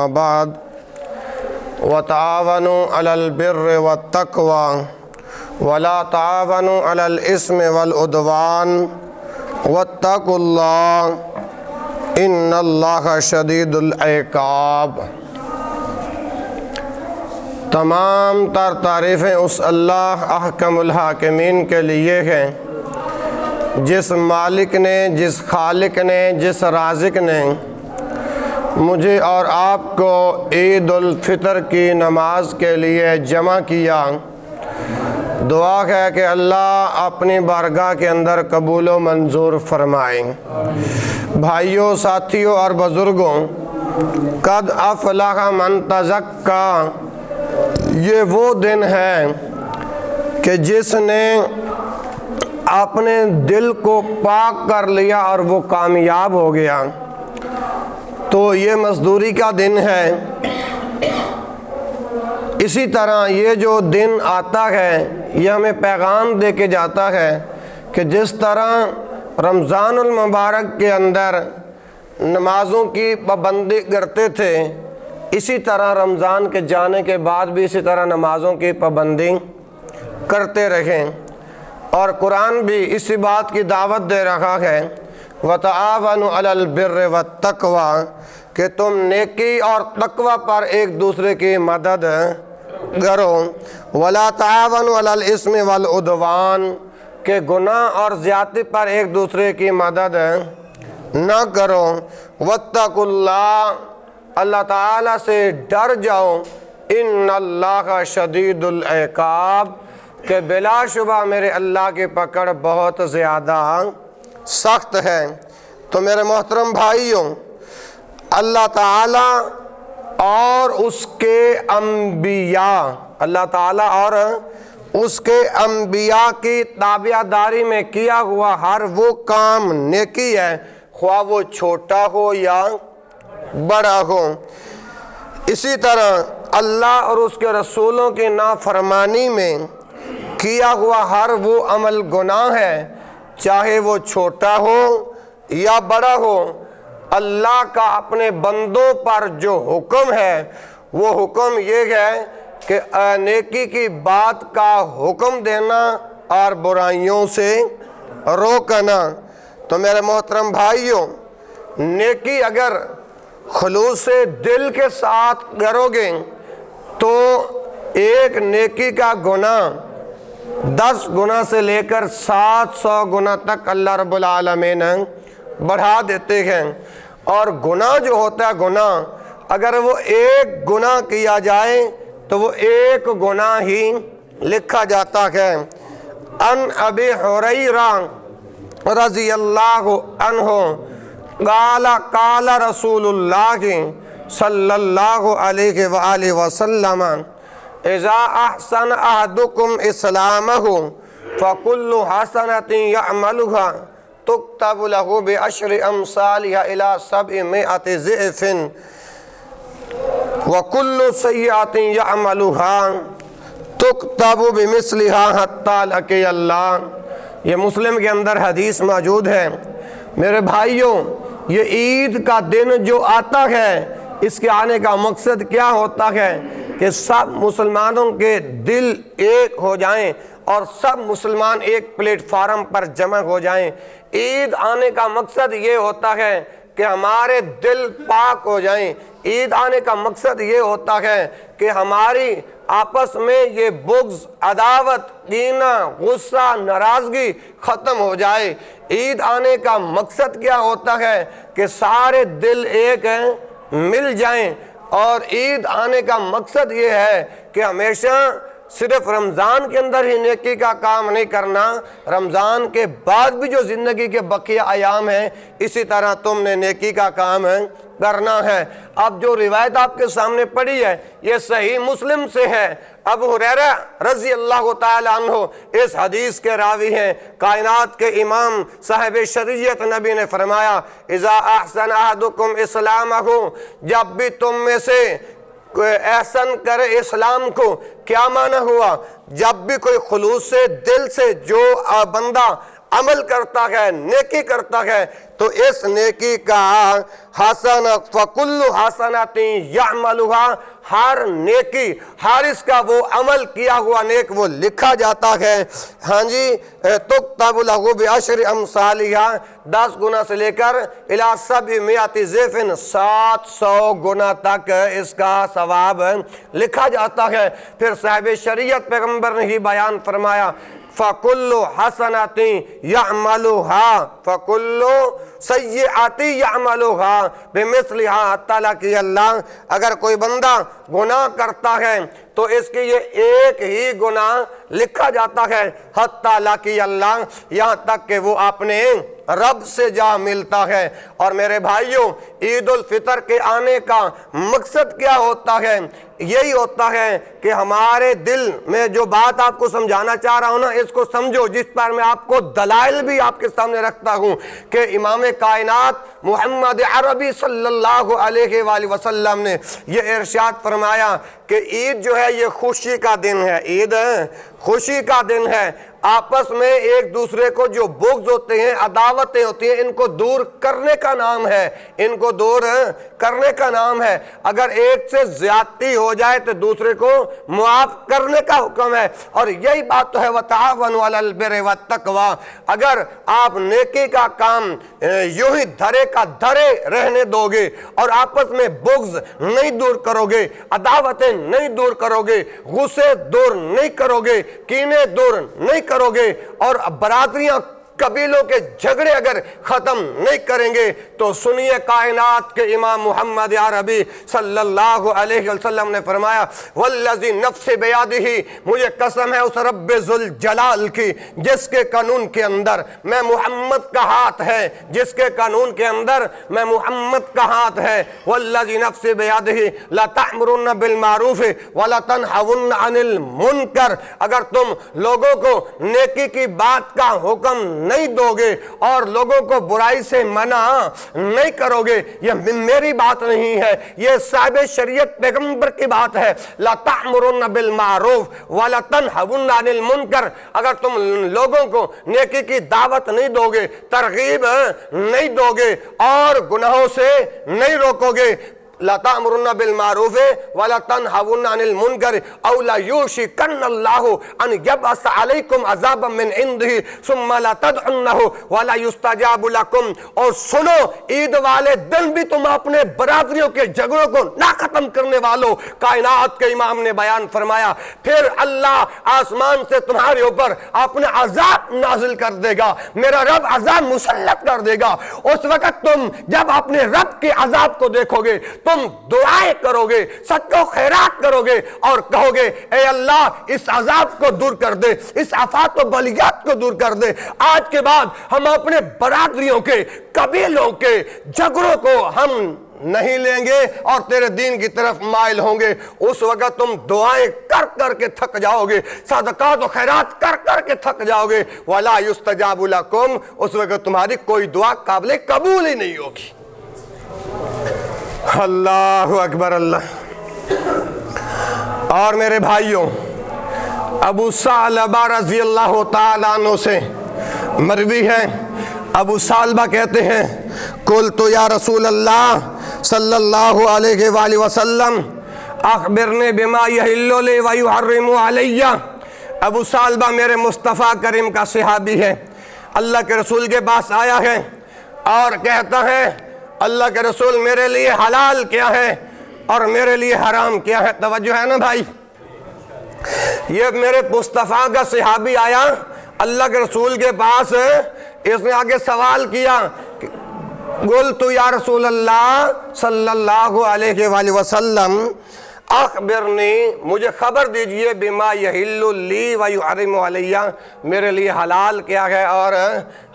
بعد وتعاونوا علی البر والتقوی ولا تعاونوا علی الاثم والعدوان واتقوا اللہ ان اللہ شدید العقاب۔ تمام تر تعریفیں اس اللہ احکم الحاکمین کے لیے ہیں جس مالک نے، جس خالق نے، جس رازق نے مجھے اور آپ کو عید الفطر کی نماز کے لیے جمع کیا۔ دعا ہے کہ اللہ اپنی بارگاہ کے اندر قبول و منظور فرمائیں۔ بھائیوں، ساتھیوں اور بزرگوں، قد افلح من تزکا، یہ وہ دن ہے کہ جس نے اپنے دل کو پاک کر لیا اور وہ کامیاب ہو گیا۔ تو یہ مزدوری کا دن ہے۔ اسی طرح یہ جو دن آتا ہے یہ ہمیں پیغام دے کے جاتا ہے کہ جس طرح رمضان المبارک کے اندر نمازوں کی پابندی کرتے تھے، اسی طرح رمضان کے جانے کے بعد بھی اسی طرح نمازوں کی پابندی کرتے رہیں۔ اور قرآن بھی اسی بات کی دعوت دے رہا ہے وَتَعَاوَنُوا عَلَى الْبِرِّ وَالتَّقْوَى، کہ تم نیکی اور تقوی پر ایک دوسرے کی مدد کرو۔ وَلَا تَعَاوَنُوا عَلَى الْإِثْمِ وَالْعُدْوَانِ، کہ گناہ اور زیادتی پر ایک دوسرے کی مدد نہ کرو۔ وَاتَّقُوا اللَّهَ، اللہ تعالیٰ سے ڈر جاؤ۔ اِنَّ اللَّهَ شَدِيدُ الْعِقَابِ، کہ بلا شبہ میرے اللہ کی پکڑ بہت زیادہ سخت ہے۔ تو میرے محترم بھائیوں، اللہ تعالیٰ اور اس کے انبیاء، اللہ تعالیٰ اور اس کے انبیاء کی تابعداری میں کیا ہوا ہر وہ کام نیکی ہے، خواہ وہ چھوٹا ہو یا بڑا ہو۔ اسی طرح اللہ اور اس کے رسولوں کی نافرمانی میں کیا ہوا ہر وہ عمل گناہ ہے، چاہے وہ چھوٹا ہو یا بڑا ہو۔ اللہ کا اپنے بندوں پر جو حکم ہے وہ حکم یہ ہے کہ نیکی کی بات کا حکم دینا اور برائیوں سے روکنا۔ تو میرے محترم بھائیوں، نیکی اگر خلوص دل کے ساتھ کرو گے تو ایک نیکی کا گناہ 10 گنا سے لے کر 700 گنا تک اللہ رب العالمین بڑھا دیتے ہیں۔ اور گناہ جو ہوتا ہے، گناہ اگر وہ ایک گناہ کیا جائے تو وہ ایک گناہ ہی لکھا جاتا ہے۔ ان ابی ہریرہ رضی اللہ عنہ قال قال رسول اللہ صلی اللہ علیہ وآلہ وسلم اذا احسن احدکم اسلامہ فکل حسنۃ یعملها تکتب له بعشر امثالها الى 700 ضعف وکل سیئۃ یعملها تکتب بمثلها حتی لقی اللہ۔ یہ مسلم کے اندر حدیث موجود ہے۔ میرے بھائیوں، یہ عید کا دن جو آتا ہے، اس کے آنے کا مقصد کیا ہوتا ہے کہ سب مسلمانوں کے دل ایک ہو جائیں اور سب مسلمان ایک پلیٹ فارم پر جمع ہو جائیں۔ عید آنے کا مقصد یہ ہوتا ہے کہ ہمارے دل پاک ہو جائیں۔ عید آنے کا مقصد یہ ہوتا ہے کہ ہماری آپس میں یہ بغض، عداوت، کینہ، غصہ، ناراضگی ختم ہو جائے۔ عید آنے کا مقصد کیا ہوتا ہے کہ سارے دل ایک مل جائیں۔ اور عید آنے کا مقصد یہ ہے کہ ہمیشہ صرف رمضان کے اندر ہی نیکی کا کام نہیں کرنا، رمضان کے بعد بھی جو زندگی کے بقیہ ایام ہیں اسی طرح تم نے نیکی کا کام کرنا ہے۔ اب جو روایت آپ کے سامنے پڑھی ہے یہ صحیح مسلم سے ہے۔ ابو ہریرہ رضی اللہ تعالی عنہ اس حدیث کے راوی ہیں۔ کائنات کے امام صاحب شریعت نبی نے فرمایا اذا احسن احدکم اسلامہ، جب بھی تم میں سے احسن کرے اسلام کو، کیا معنی ہوا؟ جب بھی کوئی خلوص سے دل سے جو بندہ عمل کرتا ہے، نیکی کرتا ہے، تو اس نیکی کا حسن فکل حسنات یعملھا، ہر نیکی، ہر اس کا وہ عمل کیا ہوا نیک وہ لکھا جاتا ہے، ہاں جی، تکتب لہ بعشر امثالھا، 10 گنا سے لے کر الی 700 ضعف، 700 گنا تک اس کا ثواب لکھا جاتا ہے۔ پھر صاحب شریعت پیغمبر نے ہی بیان فرمایا فَكُلُّ حَسَنَةٍ يَعْمَلُهَا فَكُلُّ سَيِّئَةٍ يَعْمَلُهَا بِمِثْلِهَا حَتَّى لَقِيَ اللَّهَ۔ اگر کوئی بندہ گناہ کرتا ہے تو اس کی یہ ایک ہی گناہ لکھا جاتا ہے، حَتَّى لَقِيَ اللَّهَ، یہاں تک کہ وہ اپنے رب سے جا ملتا ہے۔ اور میرے بھائیوں، عید الفطر کے آنے کا مقصد کیا ہوتا ہے؟ یہی ہوتا ہے کہ ہمارے دل میں جو بات آپ کو سمجھانا چاہ رہا ہوں نا، اس کو سمجھو، جس پر میں آپ کو دلائل بھی آپ کے سامنے رکھتا ہوں کہ امام کائنات محمد عربی صلی اللہ علیہ وآلہ وسلم نے یہ ارشاد فرمایا کہ عید جو ہے یہ خوشی کا دن ہے، عید خوشی کا دن ہے۔ آپس میں ایک دوسرے کو جو بغض ہوتے ہیں، عداوتیں ہوتی ہیں، ان کو دور کرنے کا نام ہے، ان کو دور کرنے کا نام ہے۔ اگر ایک سے زیادتی ہو جائے تو دوسرے کو معاف کرنے کا حکم ہے، اور یہی بات تو ہے وَتَعَاوَنُوا عَلَى الْبِرِّ وَالتَّقْوَىٰ۔ اگر آپ نیکی کا کام یوں ہی دھرے کا دھرے رہنے دو گے اور آپس میں بغض نہیں دور کرو گے، عداوتیں نہیں دور کرو گے، غصے دور نہیں کرو گے، کینے دور نہیں کرو گے، اور برادریاں قبیلوں کے جھگڑے اگر ختم نہیں کریں گے، تو سنیے کائنات کے امام محمد عربی صلی اللہ علیہ وسلم نے فرمایا والذی نفس بیادہ، مجھے قسم ہے اس رب ذوالجلال کی جس کے قانون کے اندر میں محمد کا ہاتھ ہے، جس کے قانون کے اندر میں محمد کا ہاتھ ہے، والذی نفس بیادہ لتأمرن بالمعروف ولتنہون عن المنکر، اگر تم لوگوں کو نیکی کی بات کا حکم نہیں دو گے اور لوگوں کو برائی سے منع نہیں کرو گے، یہ میری بات نہیں ہے، یہ صاحب شریعت پیغمبر کی بات ہے، لا تأمرن بالمعروف ولا تنہون عن المنکر، اگر تم لوگوں کو نیکی کی دعوت نہیں دو گے، ترغیب نہیں دو گے اور گناہوں سے نہیں روکو گے، لا تأمرن بالمعروف ولا تنہون عن المنکر او لا یوشکن اللہ ان یبعث علیکم عذابا من عنده ثم لا تدعنہ ولا یستجاب لکم۔ اور سنو، عید والے دن بھی تم اپنے برادریوں کے جھگڑوں کو نہ ختم کرنے والوں، کائنات کے امام نے بیان فرمایا پھر اللہ آسمان سے تمہارے اوپر اپنے عذاب نازل کر دے گا، میرا رب عذاب مسلط کر دے گا۔ اس وقت تم جب اپنے رب کے عذاب کو دیکھو گے، تم دعائیں کرو گے، صدقہ و خیرات کرو گے اور کہو گے اے اللہ اس عذاب کو دور کر دے، اس آفات و بلیات کو دور کر دے۔ آج کے بعد ہم اپنے برادریوں کے، قبیلوں کے جھگڑوں کو ہم نہیں لیں گے اور تیرے دین کی طرف مائل ہوں گے۔ اس وقت تم دعائیں کر کر کے تھک جاؤ گے، صدقات و خیرات کر کر کے تھک جاؤ گے، وَلَا يُسْتَجَابُ لَكُمْ، اس وقت تمہاری کوئی دعا قابل قبول ہی نہیں ہوگی۔ اللہ اکبر اللہ۔ اور میرے بھائیوں، ابو ثعلبہ رضی اللہ تعالیٰ عنہ سے مروی ہے، ابو ثعلبہ کہتے ہیں قلت یا رسول اللہ صلی اللہ علیہ وآلہ وسلم اخبرنی بما یحل لی ویحرم علی۔ ابو ثعلبہ میرے مصطفیٰ کریم کا صحابی ہے، اللہ کے رسول کے پاس آیا ہے اور کہتا ہے اللہ کے رسول میرے لیے حلال کیا ہے اور میرے لیے حرام کیا ہے۔ توجہ ہے نا بھائی، یہ میرے مصطفیٰ کا صحابی آیا اللہ کے رسول کے پاس، اس نے آگے سوال کیا قلت یا رسول اللہ صلی اللہ علیہ وآلہ وسلم اخبرنی، مجھے خبر دیجئے بما یحل لی ویحرم علی، میرے لیے حلال کیا ہے اور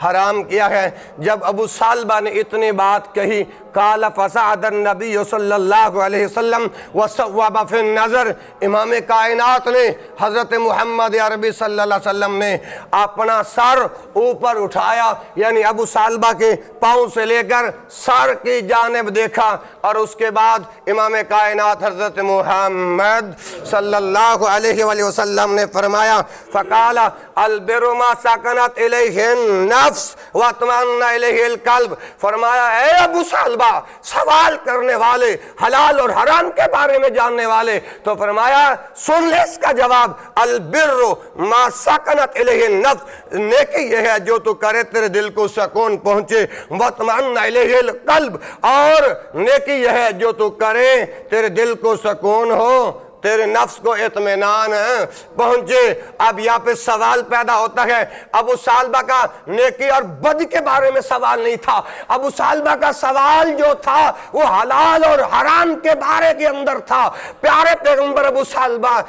حرام کیا ہے۔ جب ابو ثعلبہ نے اتنی بات کہی قال فصعد النبی صلی اللہ علیہ وسلم وصوب فی النظر، امام کائنات نے حضرت محمد عربی صلی اللہ علیہ وسلم نے اپنا سر اوپر اٹھایا، یعنی ابو ثعلبہ کے پاؤں سے لے کر سر کی جانب دیکھا، اور اس کے بعد امام کائنات حضرت محمد صلی اللہ علیہ وآلہ وسلم نے فرمایا فقال البر ما سکنت الیہ النفس واطمأن الیہ القلب، فرمایا اے ابو ثعلبہ سوال کرنے والے، حلال اور حرام کے بارے میں جاننے والے، تو فرمایا سن لے اس کا جواب، البر ما سکنت الیہ النفس، نیکی یہ ہے جو تو کرے تیرے دل کو سکون پہنچے، واطمأن الیہ القلب، اور نیکی یہ ہے جو تو کرے تیرے دل کو سکون ہو، تیرے نفس کو اطمینان پہنچے۔ اب یہاں پہ سوال پیدا ہوتا ہے، ابو ثعلبہ کا نیکی اور بدی کے بارے میں سوال نہیں تھا، ابو ثعلبہ کا سوال جو تھا وہ حلال اور حرام کے بارے کے اندر تھا۔ پیارے پیغمبر ابو ثعلبہ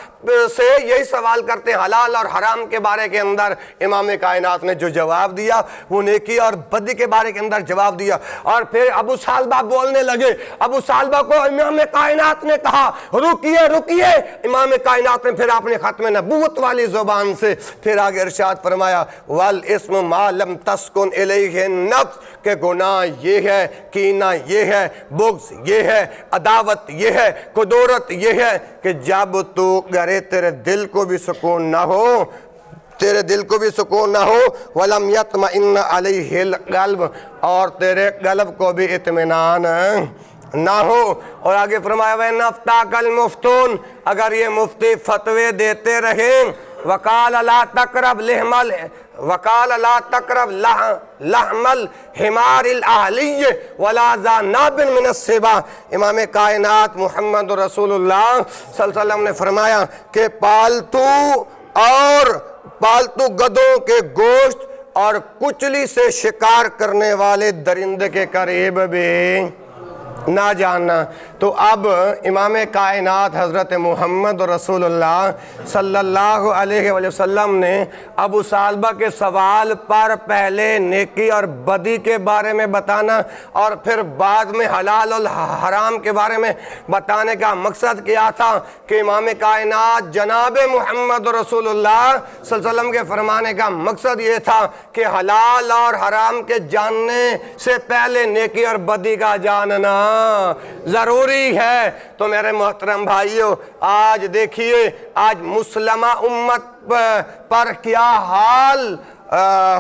سے یہی سوال کرتے ہیں، حلال اور حرام کے بارے کے اندر امام کائنات نے جو جواب دیا وہ نیکی اور بدی کے بارے کے اندر جواب دیا، اور پھر ابو ثعلبہ بولنے لگے۔ ابو ثعلبہ کو امام کائنات نے کہا رکیے رکیے، امام کائنات نے پھر اپنے ختم نبوت والی زبان سے پھر آگے ارشاد فرمایا والاسم ما لم تسکن الیہ النفس، کہ گناہ یہ ہے، کینہ یہ ہے، بغض یہ ہے، عداوت یہ ہے، قدورت یہ ہے کہ جب تو کرے تیرے دل کو بھی سکون نہ ہو، تیرے دل کو بھی سکون نہ ہو، وَلَمْ يَطْمَئِنَّ عَلَيْهِ الْقَلْبُ، اور تیرے قلب کو بھی اطمینان نہ ہو۔ اور آگے فرمایا وَإِنْ أَفْتَاكَ الْمُفْتُونَ، اگر یہ مفتی فتوے دیتے رہیں، وَقَالَ لَا تَقْرَبْ لَحْمَ الْحِمَارِ الْأَهْلِيِّ وَلَا ذَا نَابٍ مِنَ السِّبَاعِ، امام کائنات محمد رسول اللہ صلی اللہ علیہ وسلم نے فرمایا کہ پالتو گدوں کے گوشت اور کچلی سے شکار کرنے والے درندے کے قریب بھی نہ جاننا۔ تو اب امام کائنات حضرت محمد رسول اللہ صلی اللہ علیہ وآلہ وسلم نے ابو ثعلبہ کے سوال پر پہلے نیکی اور بدی کے بارے میں بتانا اور پھر بعد میں حلال اور حرام کے بارے میں بتانے کا مقصد کیا تھا کہ امام کائنات جناب محمد رسول اللہ صلی اللہ علیہ وسلم کے فرمانے کا مقصد یہ تھا کہ حلال اور حرام کے جاننے سے پہلے نیکی اور بدی کا جاننا ضروری ہے۔ تو میرے محترم بھائیوں، آج دیکھیے آج مسلمہ امت پر کیا حال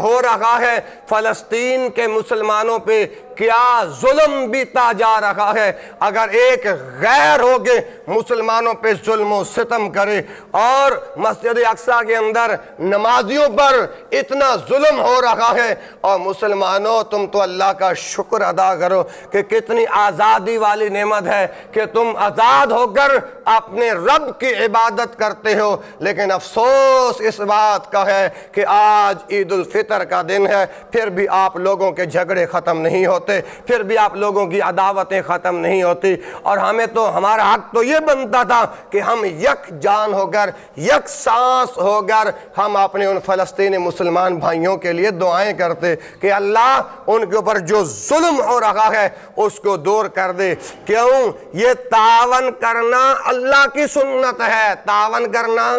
ہو رہا ہے، فلسطین کے مسلمانوں پہ کیا ظلم بیتا جا رہا ہے۔ اگر ایک غیر ہو کے مسلمانوں پہ ظلم و ستم کرے اور مسجد اقصیٰ کے اندر نمازیوں پر اتنا ظلم ہو رہا ہے، اور مسلمانوں تم تو اللہ کا شکر ادا کرو کہ کتنی آزادی والی نعمت ہے کہ تم آزاد ہو کر اپنے رب کی عبادت کرتے ہو، لیکن افسوس اس بات کا ہے کہ آج عید الفطر کا دن ہے، پھر بھی آپ لوگوں کے جھگڑے ختم نہیں ہوتے، پھر بھی آپ لوگوں کی عداوتیں ختم نہیں ہوتی، اور ہمارا حق تو یہ بنتا تھا کہ ہم یک جان ہو کر یک سانس ہو کر ہم اپنے ان فلسطینی مسلمان بھائیوں کے لیے دعائیں کرتے کہ اللہ ان کے اوپر جو ظلم ہو رہا ہے اس کو دور کر دے۔ کیوں؟ یہ تعاون کرنا اللہ کی سنت ہے، تعاون کرنا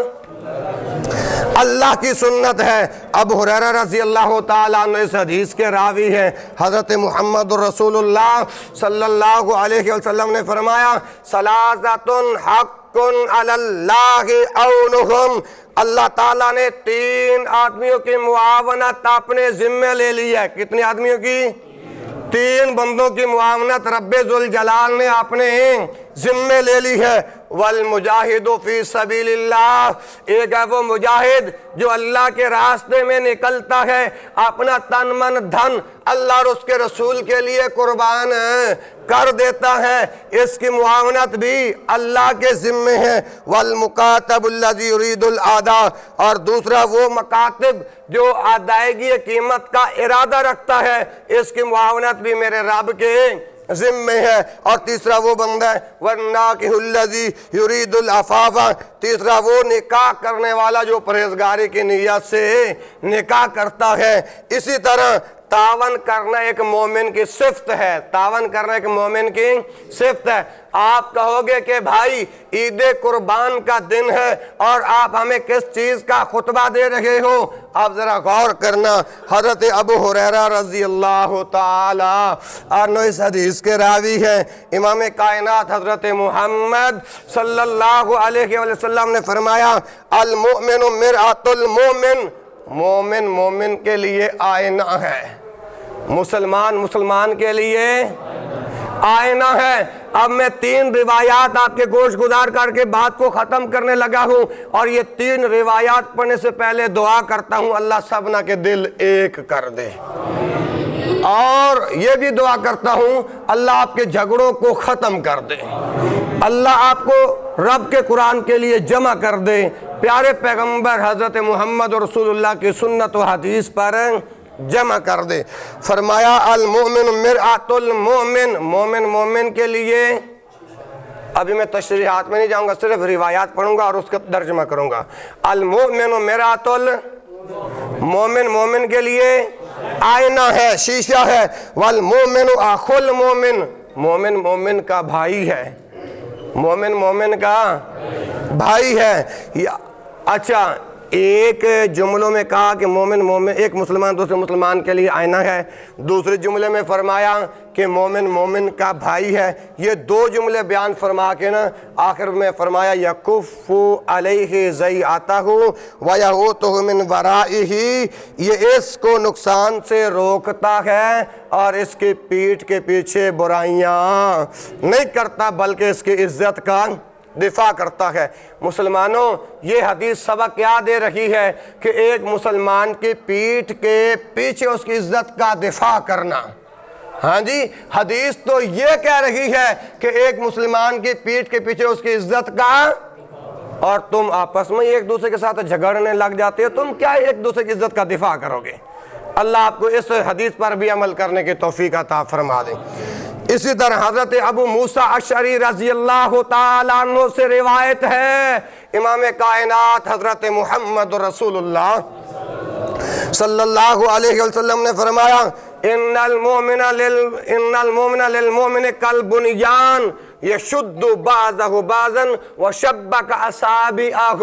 اللہ کی سنت ہے۔ ابو ہریرہ رضی اللہ تعالیٰ عنہ اس حدیث کے راوی ہیں، حضرت محمد رسول اللہ صلی اللہ علیہ وسلم نے فرمایا ثلاثۃ حق علی اللہ عونہم، اللہ تعالیٰ نے 3 آدمیوں کی معاونت اپنے ذمہ لے لی ہے۔ کتنے آدمیوں کی؟ 3 بندوں کی معاونت رب ذوالجلال نے اپنے ذمہ لے لی ہے۔ والمجاہد فی سبیل اللہ، ایک ہے وہ مجاہد جو اللہ کے راستے میں نکلتا ہے، اپنا تن من دھن اللہ اور اس کے رسول کے لیے قربان کر دیتا ہے، اس کی معاونت بھی اللہ کے ذمہ ہے۔ والمکاتب الذی یرید الاداء، اور دوسرا وہ مکاتب جو ادائیگی قیمت کا ارادہ رکھتا ہے، اس کی معاونت بھی میرے رب کے ذمہ ہے۔ اور تیسرا وہ بندہ ہے والناکح الذی یرید العفاف، تیسرا وہ نکاح کرنے والا جو پرہیزگاری کی نیت سے نکاح کرتا ہے۔ اسی طرح تعاون کرنا ایک مومن کی صفت ہے، تعاون کرنا ایک مومن کی صفت ہے۔ آپ کہو گے کہ بھائی عید قربان کا دن ہے اور آپ ہمیں کس چیز کا خطبہ دے رہے ہو؟ آپ ذرا غور کرنا، حضرت ابو ہریرہ رضی اللہ تعالی عنہ اس حدیث کے راوی ہیں، امام کائنات حضرت محمد صلی اللہ علیہ وسلم نے فرمایا المؤمن مرآۃ المؤمن، مومن مومن کے لیے آئینہ ہے، مسلمان کے لیے آئینہ ہے۔ اب میں 3 روایات آپ کے گوش گزار کر کے بات کو ختم کرنے لگا ہوں، اور یہ 3 روایات پڑھنے سے پہلے دعا کرتا ہوں اللہ سبنا کے دل ایک کر دے، اور یہ بھی دعا کرتا ہوں اللہ آپ کے جھگڑوں کو ختم کر دے، اللہ آپ کو رب کے قرآن کے لیے جمع کر دے، پیارے پیغمبر حضرت محمد رسول اللہ کی سنت و حدیث پر جمع کر دے۔ فرمایا المؤمن مرآۃ المؤمن، مومن مومن کے لیے، ابھی میں تشریحات میں نہیں جاؤں گا، صرف روایات پڑھوں گا اور اس کا ترجمہ کروں گا۔ المؤمن مرآۃ المؤمن، مومن کے لیے آئینہ ہے، شیشہ ہے۔ والمؤمن اخو المؤمن، مومن مومن کا بھائی ہے، مومن مومن کا بھائی ہے۔ اچھا، ایک جملوں میں کہا کہ مومن ایک مسلمان دوسرے مسلمان کے لیے آئینہ ہے، دوسرے جملے میں فرمایا کہ مومن مومن کا بھائی ہے۔ یہ 2 جملے بیان فرما کے نا آخر میں فرمایا یکف علیہ ضیعتہ ویعوتہ من ورائہ، یہ اس کو نقصان سے روکتا ہے اور اس کی پیٹھ کے پیچھے برائیاں نہیں کرتا بلکہ اس کی عزت کا دفاع کرتا ہے۔ مسلمانوں، یہ حدیث سبق کیا دے رہی ہے کہ ایک مسلمان کی پیٹھ کے پیچھے اس کی عزت کا دفاع کرنا۔ ہاں جی، حدیث تو یہ کہہ رہی ہے کہ ایک مسلمان کی پیٹھ کے پیچھے اس کی عزت کا، اور تم آپس میں ایک دوسرے کے ساتھ جھگڑنے لگ جاتے ہو، تم کیا ایک دوسرے کی عزت کا دفاع کرو گے؟ اللہ آپ کو اس حدیث پر بھی عمل کرنے کی توفیق عطا فرما دے۔ اسی طرح حضرت ابو موسیٰ اشعری رضی اللہ تعالیٰ عنہ سے روایت ہے، امام کائنات حضرت محمد رسول اللہ صلی اللہ علیہ وسلم نے فرمایا ان المؤمن للمؤمن کالبنیان یشد بعضہ بعضا وشبک اصابعہ۔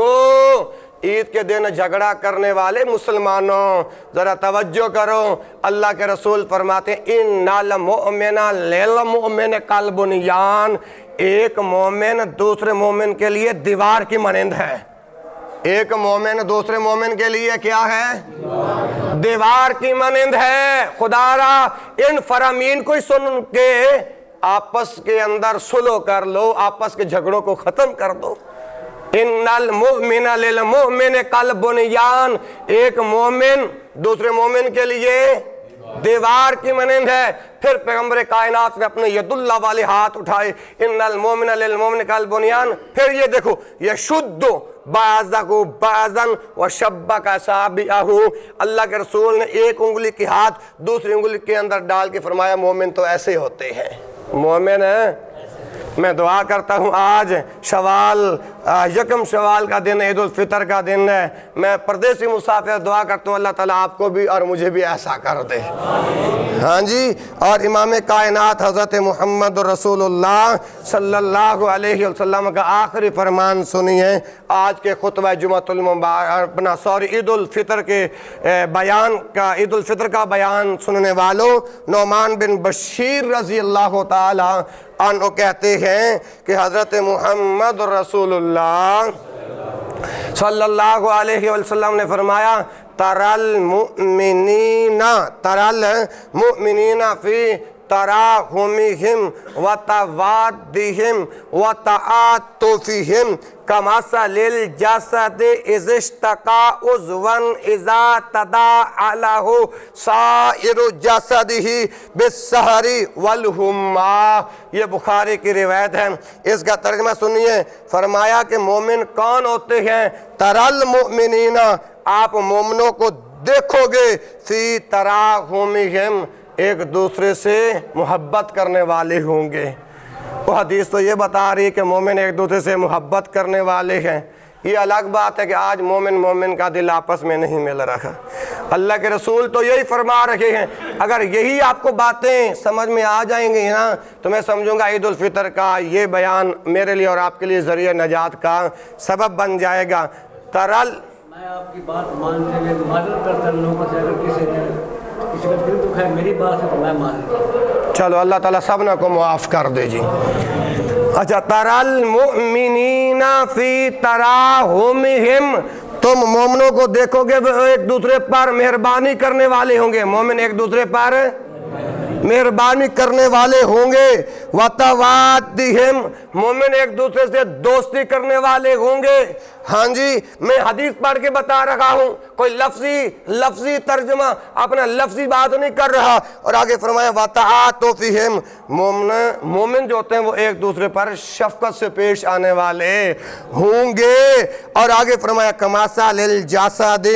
عید کے دن جھگڑا کرنے والے مسلمانوں ذرا توجہ کرو، اللہ کے رسول فرماتے ہیں ان المؤمن للمؤمن کالبنیان، ایک مومن دوسرے مومن کے لیے دیوار کی مانند ہے۔ ایک مومن دوسرے مومن کے لیے کیا ہے؟ دیوار کی مانند ہے۔ خدا را ان فرامین کو سن کے آپس کے اندر صلح کر لو، آپس کے جھگڑوں کو ختم کر دو۔ ان المؤمن للمؤمن کالبنیان، ایک مومن دوسرے مومن کے لیے دیوار کی مانند ہے۔ پھر پیغمبر کائنات نے اپنے ید اللہ والے ہاتھ اٹھائے، ان المؤمن للمؤمن کالبنیان، پھر یہ دیکھو یشد بعضہ بعضا وشبک اصابعہ، اللہ کے رسول نے ایک انگلی کی ہاتھ دوسری انگلی کے اندر ڈال کے فرمایا مومن تو ایسے ہوتے ہیں، مومن ہیں۔ میں دعا کرتا ہوں آج یکم شوال کا دن، عید الفطر کا دن ہے، میں پردیسی مسافر دعا کرتا ہوں اللہ تعالیٰ آپ کو بھی اور مجھے بھی ایسا کر دے۔ ہاں جی، اور امام کائنات حضرت محمد رسول اللہ صلی اللہ علیہ وسلم کا آخری فرمان سنیے آج کے خطبہ جمعۃ المبارک عید الفطر کے بیان کا، عید الفطر کا بیان سننے والوں، نعمان بن بشیر رضی اللہ تعالی عنہ کہتے ہیں کہ حضرت محمد رسول اللہ صلی اللہ علیہ وسلم نے فرمایا ترى المؤمنین فی تراحمہم وتوادہم وتعاطفہم کمثل الجسد اذا اشتکا عضوا اذا تداعى له سائر جسدہ بالسہر والحمى۔ یہ بخاری کی روایت ہے، اس کا ترجمہ سنیے۔ فرمایا کہ مومن کون ہوتے ہیں؟ ترى المؤمنین، آپ مومنوں کو دیکھو گے، فی تراحمہم، ایک دوسرے سے محبت کرنے والے ہوں گے۔ وہ حدیث تو یہ بتا رہی ہے کہ مومن ایک دوسرے سے محبت کرنے والے ہیں، یہ الگ بات ہے کہ آج مومن مومن کا دل آپس میں نہیں مل رہا۔ اللہ کے رسول تو یہی فرما رہے ہیں، اگر یہی آپ کو باتیں سمجھ میں آ جائیں گی نا تو میں سمجھوں گا عید الفطر کا یہ بیان میرے لیے اور آپ کے لیے ذریعہ نجات کا سبب بن جائے گا۔ میں آپ کی بات مانتے ہوئے معذرت کرتا ہوں لوگوں سے، اگر کسی کا دل دکھا ہے میری بات سے تو میں معذرت کرتا ہوں۔ چلو اللہ تعالیٰ سبنا کو معاف کر دے جی۔ اچھا، تَرَى الْمُؤْمِنِينَ فِي تَرَاحُمِهِمْ، تم مومنوں کو دیکھو گے وہ ایک دوسرے پر مہربانی کرنے والے ہوں گے، مومن ایک دوسرے پر مہربانی کرنے والے ہوں گے۔ وَتَوَادِّهِمْ، مومن ایک دوسرے سے دوستی کرنے والے ہوں گے۔ ہاں جی، میں حدیث پڑھ کے بتا رہا ہوں، کوئی لفظی ترجمہ اپنا لفظی بات نہیں کر رہا۔ اور آگے فرمایا وَتَعَاطُفِهِمْ، مومن جو ہوتے ہیں وہ ایک دوسرے پر شفقت سے پیش آنے والے ہوں گے۔ اور آگے فرمایا کَمَثَلِ الْجَسَدِ،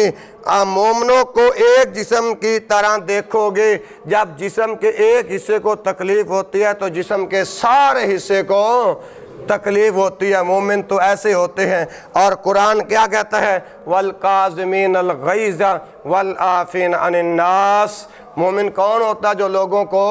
مومنوں کو ایک جسم کی طرح دیکھو گے، جب جسم کے ایک حصے کو تکلیف ہوتی ہے تو جسم کے سارے حصے کو تکلیف ہوتی ہے، مومن تو ایسے ہوتے ہیں۔ اور قرآن کیا کہتا ہے؟ وَالْقَاظِمِينَ الْغَيْظَ وَالْعَافِينَ عَنِ النَّاسِ، مومن کون ہوتا ہے؟ جو لوگوں کو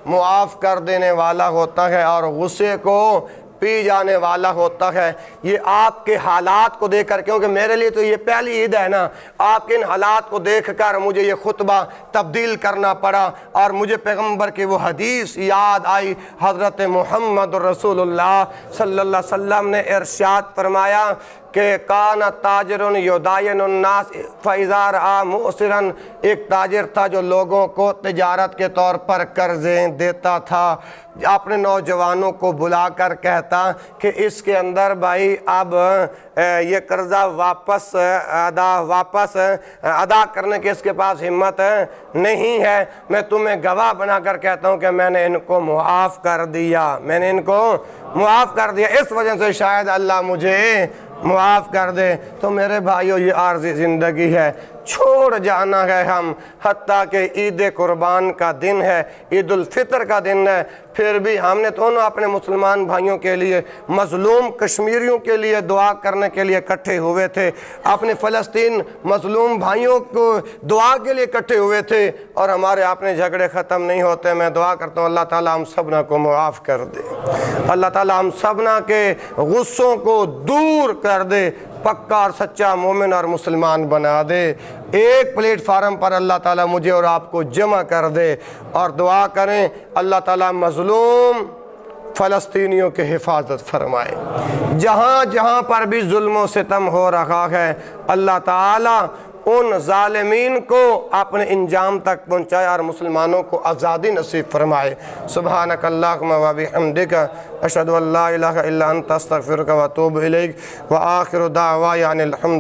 معاف کر دینے والا ہوتا ہے اور غصے کو پی جانے والا ہوتا ہے۔ یہ آپ کے حالات کو دیکھ کر، کیونکہ میرے لیے تو یہ پہلی عید ہے نا، آپ کے ان حالات کو دیکھ کر مجھے یہ خطبہ تبدیل کرنا پڑا اور مجھے پیغمبر کی وہ حدیث یاد آئی۔ حضرت محمد رسول اللہ صلی اللہ علیہ وسلم نے ارشاد فرمایا کہ کان تاجر یداین الناس فاذا رأى مؤسرا، ایک تاجر تھا جو لوگوں کو تجارت کے طور پر قرضیں دیتا تھا، اپنے نوجوانوں کو بلا کر کہتا کہ اس کے اندر بھائی اب یہ قرضہ واپس ادا کرنے کی اس کے پاس ہمت نہیں ہے، میں تمہیں گواہ بنا کر کہتا ہوں کہ میں نے ان کو معاف کر دیا، اس وجہ سے شاید اللہ مجھے معاف کر دے۔ تو میرے بھائیو، یہ عارضی زندگی ہے، چھوڑ جانا ہے ہم، حتیٰ کہ عید قربان کا دن ہے، عید الفطر کا دن ہے، پھر بھی ہم نے دونوں اپنے مسلمان بھائیوں کے لیے، مظلوم کشمیریوں کے لیے دعا کرنے کے لیے اکٹھے ہوئے تھے، اپنے فلسطین مظلوم بھائیوں کو دعا کے لیے اکٹھے ہوئے تھے، اور ہمارے اپنے جھگڑے ختم نہیں ہوتے۔ میں دعا کرتا ہوں اللہ تعالیٰ ہم سبنا کو معاف کر دے، اللہ تعالیٰ ہم سبنا کے غصوں کو دور کر دے، پکا اور سچا مومن اور مسلمان بنا دے۔ ایک پلیٹ فارم پر اللہ تعالیٰ مجھے اور آپ کو جمع کر دے، اور دعا کریں اللہ تعالیٰ مظلوم فلسطینیوں کے حفاظت فرمائے۔ جہاں جہاں پر بھی ظلم و ستم ہو رہا ہے، اللہ تعالیٰ ان ظالمین کو اپنے انجام تک پہنچائے اور مسلمانوں کو آزادی نصیب فرمائے۔ سبحانک اللہم و بحمدک، اشہد ان لا الہ الا انت، استغفرک و اتوب الیک، وآخر دعوانا ان الحمد